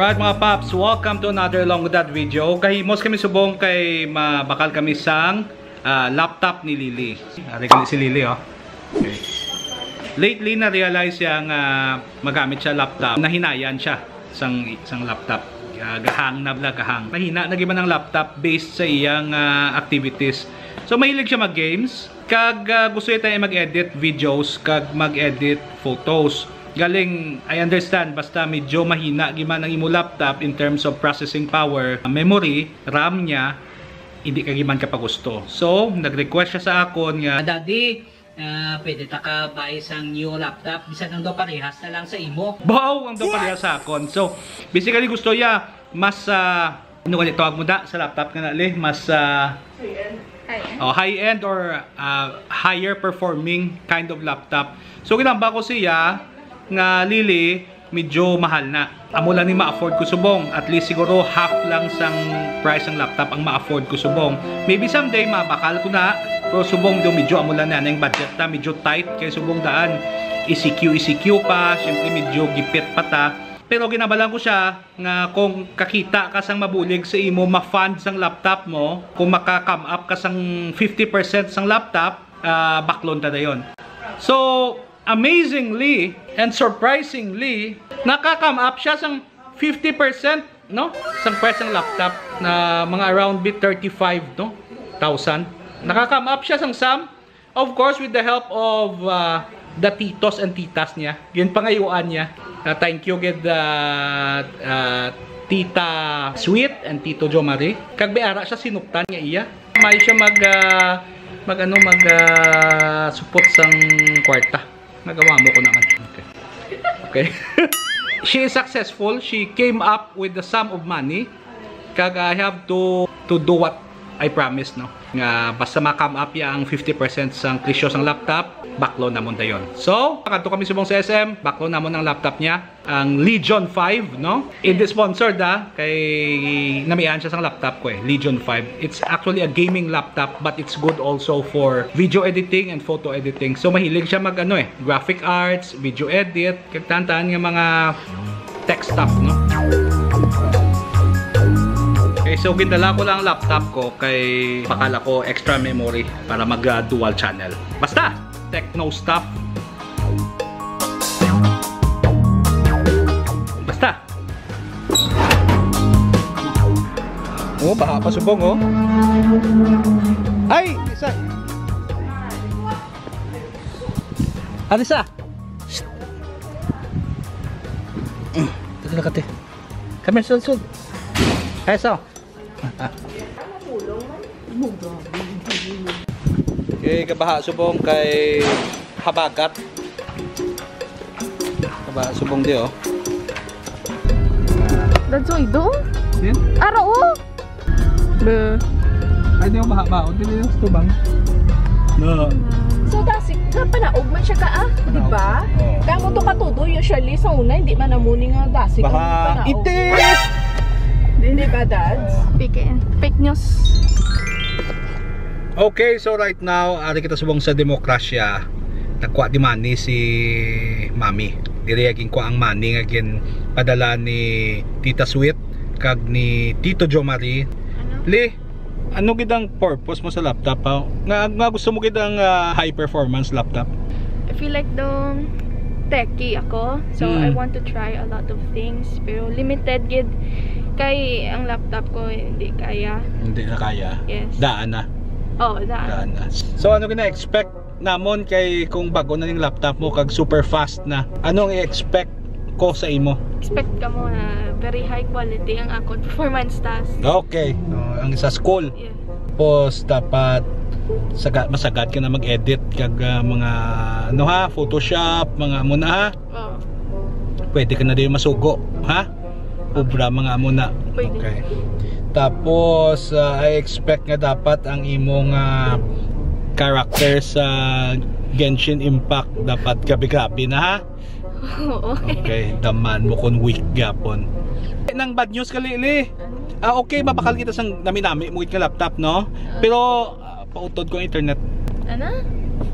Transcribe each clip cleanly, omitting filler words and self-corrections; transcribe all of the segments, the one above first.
Alright mga paps, welcome to another Along With That video. Kahimos kami subong kay mabakal kami sang laptop ni Lily. Ari kami si Lily oh. Okay. Lately na-realize yang magamit siya laptop. Nahinayan siya sang laptop. Gahang na bla gahang. Mahina na giban ang laptop based sa iyang activities. So mahilig siya mag-games. Kag gusto niya tayo mag-edit videos, kag mag-edit photos. Galing, I understand, basta medyo mahina giman ang imo laptop in terms of processing power, memory, RAM niya, hindi ka giman kapagusto. So, nag-request siya sa akon nga, Daddy, pwede ta ka buy sang new laptop, bisan ang do parehas na lang sa imo. Wow, ang do parehas sa akon. So, basically gusto niya mas ano kani tawag mo da sa laptop nga nali, mas high-end or higher performing kind of laptop. So, ginamba ko siya nga Lily, medyo mahal na. Amo lang ni ma-afford ko subong. At least siguro half lang sang price ng laptop ang ma-afford ko subong. Maybe someday mabakal ko na. Pero subong do medyo amo lang na yung budget ta. Medyo tight kay subong daan. ECQ pa. Siyempre medyo gipit pa ta. Pero ginabalan ko siya nga kung kakita ka sang mabulig sa imo, ma-fund sang laptop mo. Kung maka-come up ka sang 50% sang laptop, baklon ta na yun. So, amazingly and surprisingly, naka-come up siya sang 50%, no? Sang price ng laptop na mga around bit 35, no? 1,000. Naka-come up siya sang sum. Of course, with the help of the titos and titas niya. Yun pangayuan niya. Thank you with Tita Sweet and Tito Jo Marie. Kag beara siya sinuptan niya iya. May siya mag support sang kwarta. Nagawa mo ko naman. Okay. She is successful. She came up with the sum of money. Kag I have to do what I promised, no? Nga basta ma-come up ya ang 50% sang presyo sang laptop, backload namon dayon. So, kadto kami subong sa SM, backload namon ang laptop niya, ang Legion 5, no? Hindi sponsored kay namian siya sang laptop ko Legion 5. It's actually a gaming laptop but it's good also for video editing and photo editing. So mahilig siya mag graphic arts, video edit, kag tantan nga mga tech stuff, no? Okay, so gindala ko lang ang laptop ko kay bakala ko extra memory para mag dual channel. Basta techno stuff. Basta. Oh, baha pa subong oh. Ay, isa. Alisa. Tara kate. Kami sul. Ay, so. Okay, kabaha subong kay habagat. Kabaha subong di oh. Dadso ido? Yan? Ara o! Be. Ay, di yung baha-baha. Di yung stubang. No. So, tasik ka, panaog man siya ka diba? Oo. Kaya mo to katudo, usually sa una, hindi man namuni nga dasik. Baha. Itis! Hindi ba, dads? Fake news. Okay, so right now, ari kita subong sa demokrasya. Nagkuha di money si Mami. Diriyagin ko ang money nga gin padala ni Tita Sweet kag ni Tito Jo Marie. Li, ano gidang purpose mo sa laptop ha? Nga gusto mo gidang high performance laptop? I feel like techie ako. So I want to try a lot of things. Pero limited gid kay ang laptop ko hindi kaya. Hindi na kaya? Yes. Daan na? Oo, daan na. So ano gina-expect namon kay kung bago na ning laptop mo kag super fast na? Anong i-expect ko sa imo? Expect ka mo na very high quality ang akong performance task. Okay. Ang sa school. Yeah. Tapos dapat masagad ka na mag-edit kag mga Photoshop, mga muna ha. Oh. Pwede ka na din masugo, ha? Ubra mga muna. Pwede. Okay. Tapos I expect nga dapat ang imong character sa Genshin Impact dapat grabe-grabe na ha. Oo. Okay, daman mo kon week gapon. Nang bad news ka Lili. Okay, mabakal kita sang nami-nami mo ka laptop, no? Pero pautod ko ang internet. Ano?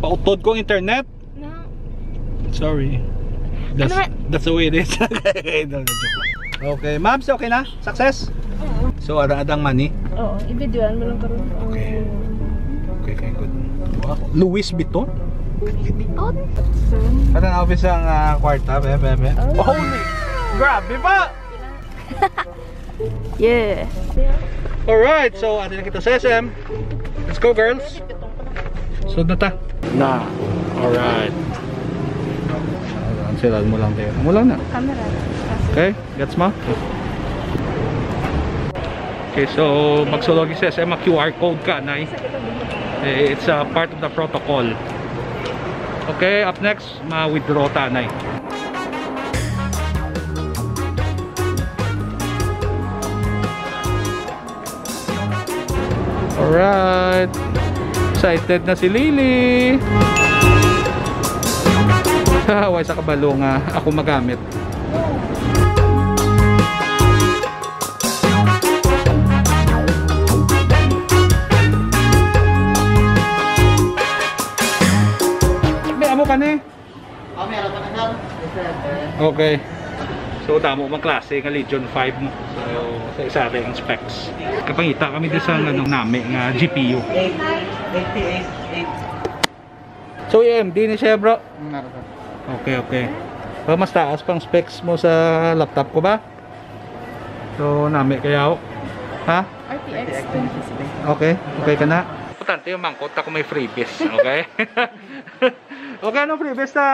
Pautod ko ang internet. No. Sorry. That's the way it is. Okay, ma'am, okay na? Success? Oo. So, adang money? Oo, i-videoan mo lang karon. Okay. Okay, good. Wow. Louis Vuitton? Vuitton? Ano na office ang kwarta, bebe? Oh. Holy! Grabe pa! Yeah. Alright, so atin na kita sa SM. Let's go, girls! So, na ta? Na. Alright. Silan mo lang tayo. Mula na. Camera. Okay, gets mo? Okay, so magsulogi sa SM, QR code ka, nay. It's a part of the protocol. Okay, up next, ma-withdraw ta, nay. Alright. Excited na si Lily. Haway sa kabalo nga ako magamit. May amo ka ni? Meron pa na Okay. So damo mang klase nga Legion 5 mo. So sa isa rin ang specs. Kapangita kami din sa ano nami nga GPU. 88. So AMD ni siya bro. Meron pa. Okay, okay. So, mas taas pang specs mo sa laptop ko ba? So, nami kaya ako. Ha? RTX 2060. Okay, okay ka na? Importante yung mangkot ako may freebies, okay? Okay, ano freebies na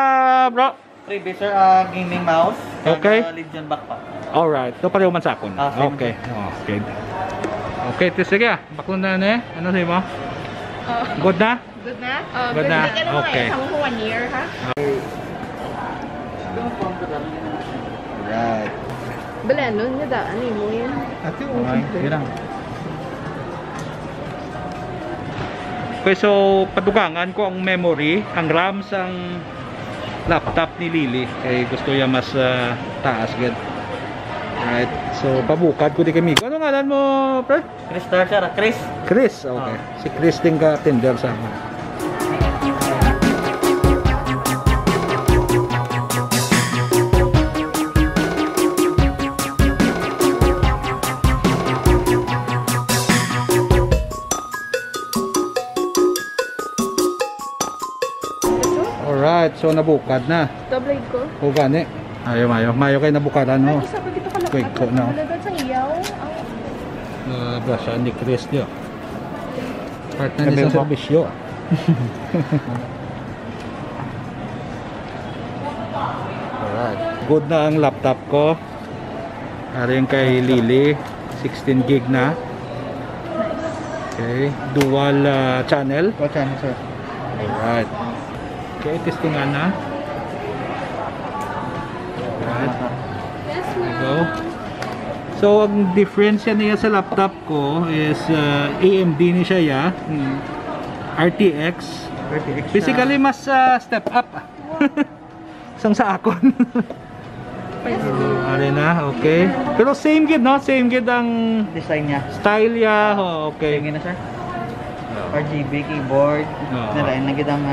bro? Freebie sir, gaming mouse. Okay. Legion backpack. Alright, so pareho man sa akon. Same. Okay, okay. Okay, sige baklo na na ano sa'yo mo? Good na? Good na? Good na, okay. Isang ko 1 year, ha? Right. Bala, nun nga daan mo yan. Ate, okay lang. Okay, so padugangan ko ang memory, ang RAM sang laptop ni Lily. Eh, gusto niya mas taas gid. Right. So pabukad ko di kami. Ano ngalan mo, pre? Chris sir, Chris. Chris. Okay. Si Chris din ka tender sa akin. Alright, so nabukad na. Double ko. O gani. Mayo kay nabukadan mo. Isa pa dito ka lang. Quick ko na. Nalagad sa iyaw. Brasya ni Chris diyo. Part na niya sa serbisyo. Alright. Good na ang laptop ko. Aring kay Lily. 16 gig na. Okay. Dual channel. What channel sir? Alright. Okay, testingan na. Alright. Yes, There you go. ma'am. So, ang difference niya sa laptop ko is AMD ni siya ya. RTX. Basically, mas step up. Isang sa akon. Ano na, okay. Pero same gid, no? Same gid ang Design niya. style ya. Oh, okay. Tingin na sir. RGB keyboard. Oo. Nalain na gitang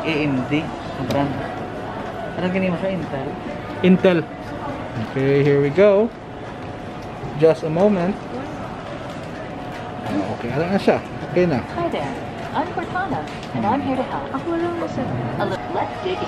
AMD. Brand. Ano ganyan mo siya? Intel. Intel. Okay, here we go. Just a moment. Okay, ano na siya? Okay na. Hi there, I'm Cortana, and I'm here to help. Ako lang sa... Let's dig in.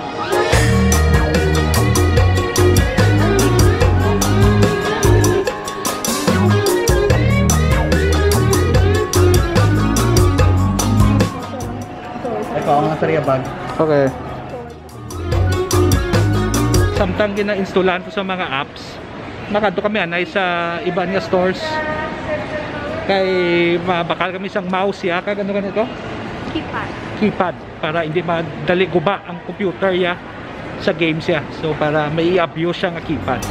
Ito ang nasa bag. Okay. Samtang gina-installan ko sa mga apps, makadto kami anay sa iba niya stores. Kay mabakal kami sang mouse ya, kag ano ganito? Keypad. Keypad para hindi madali guba ang computer ya sa games ya. So para may i-abuse siya nga keypad.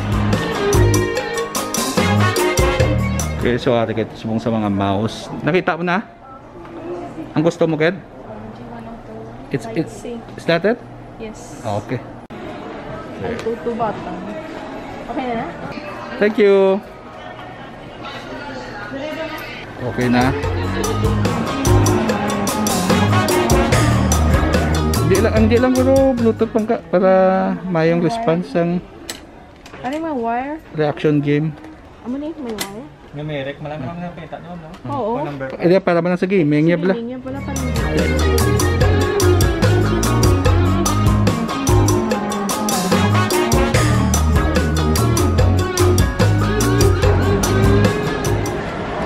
Okay, so ate kit subong sa mga mouse. Nakita mo na? Ang gusto mo it's Light C. is that it? Yes. Okay. Ay, tutu bata. Okay na? Thank you. Okay na. Hindi lang pero Bluetooth pang para mayong response ang Ano yung may wire? reaction game. Ano na yung may wire? Numerek, malang naman na peta doon, no? Oo. Hindi para ba na sa gaming niya bla. Yan pala parang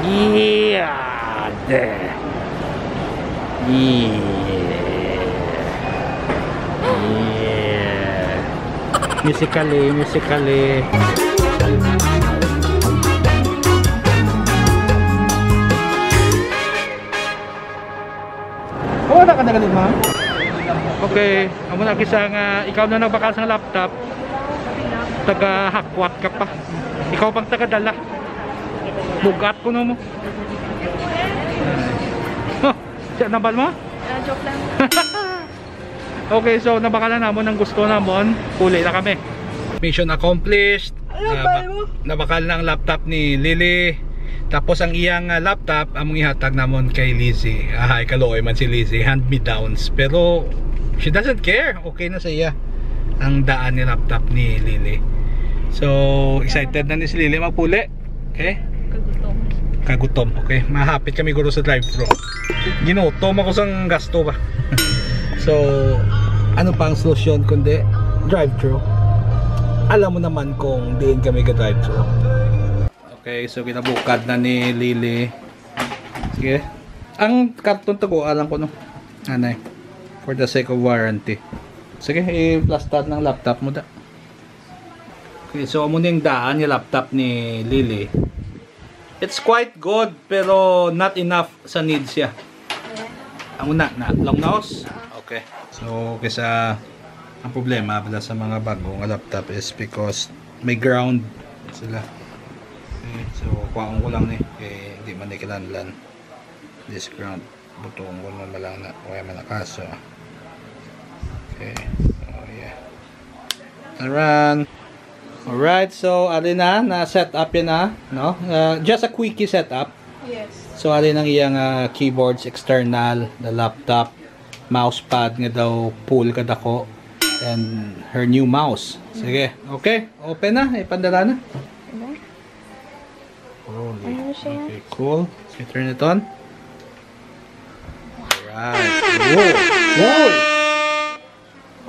Yeah. There. Yeah. Yeah. Musically. Oh, wala ka na galing, ma'am? Okay, amo na kisa nga ikaw na nagbakal sa laptop. Taga hakwat ka pa. Ikaw pang taga dala. Bugat ko no mo. Siya nabal mo? Joke lang. Okay, so nabakalan namon ang gusto namon. Huli na kami. Mission accomplished. Nabakal na ang laptop ni Lily. Tapos ang iyang laptop among ihatag namon kay Lizzie. Ay kaluoy man si Lizzie, hand me downs. Pero she doesn't care. Okay na sa iya ang daan ni laptop ni Lily. So excited na ni si Lily magpuli. Okay? Kagutom. Okay, mahapit kami guro sa drive-thru. Ginutom ako sang gasto ba. So ano pa ang solusyon kundi drive-thru. Alam mo naman kung diin kami ka-drive-thru. Okay, so kinabukad na ni Lily. Sige. Ang karton to ko, alam ko no. Anay. For the sake of warranty. Sige, i-plastad ng laptop mo da. Okay, so muna yung daan yung laptop ni Lily. It's quite good, pero not enough sa needs siya. Ang una, long nose? Okay. So, kesa ang problema pala sa mga bagong laptop is because may ground sila. Okay, so kuhaan ko lang ni kay hindi man ikilanlan this ground butong ko naman lang na kaya manakaso. Okay, so yeah, run. Alright, so alin na set up yan na, no? Just a quickie setup. Yes. So alin ang iyang keyboards external, the laptop, mousepad nga daw pull kadako, and her new mouse. Sige, okay, open na, ipandala na. Holy. Okay, cool. So, turn it on. Alright. Whoa! Whoa!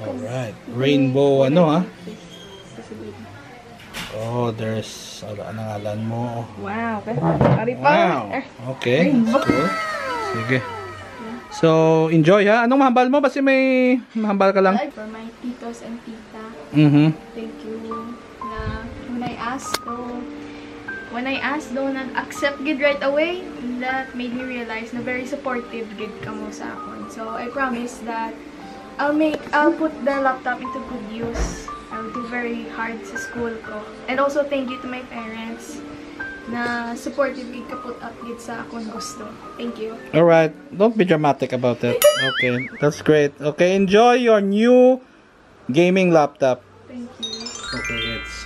Alright. Rainbow ano ha? Oh, there's ano ngalan mo? wow. Ari pa. Wow. Okay. Cool. Sige. So, enjoy ha. Anong mahambal mo? Kasi may mahambal ka lang. For my titos and tita, Mm-hmm. thank you na when I asked, daw nag-accept gid right away. That made me realize na very supportive gid kamo sa akon. So I promise that I'll put the laptop into good use. I'll do very hard sa school ko. And also thank you to my parents na supportive gid ka put up gid sa akon gusto. Thank you. Alright. Don't be dramatic about it. Okay. That's great. Okay. Enjoy your new gaming laptop. Thank you. Okay. It's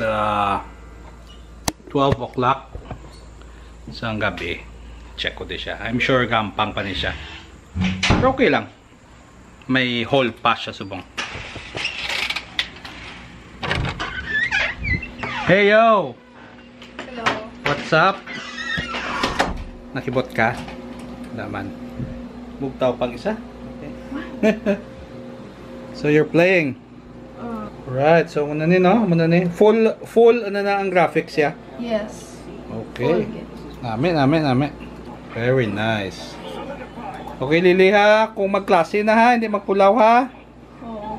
12 o'clock sa gabi. Check ko din siya. I'm sure gampang pa ni siya. Pero okay lang. May hall pass siya subong. Hey yo! Hello. What's up? Nakibot ka? Naman. Bugtaw pang isa? Okay. So you're playing? Right, so muna ni no? Muna ni. Full ano na ang graphics ya? Yes. Okay. Nami. Very nice. Okay, Lily ha, kung magklase na ha, hindi magpulaw ha. Oo.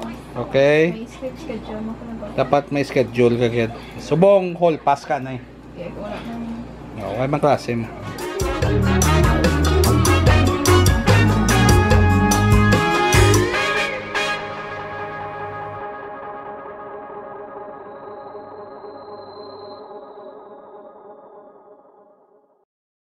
Okay. May sleep schedule mo ko na ba? Dapat may schedule ka agad. Subong hall pass ka na eh. Okay, wala na. Okay, magklase mo.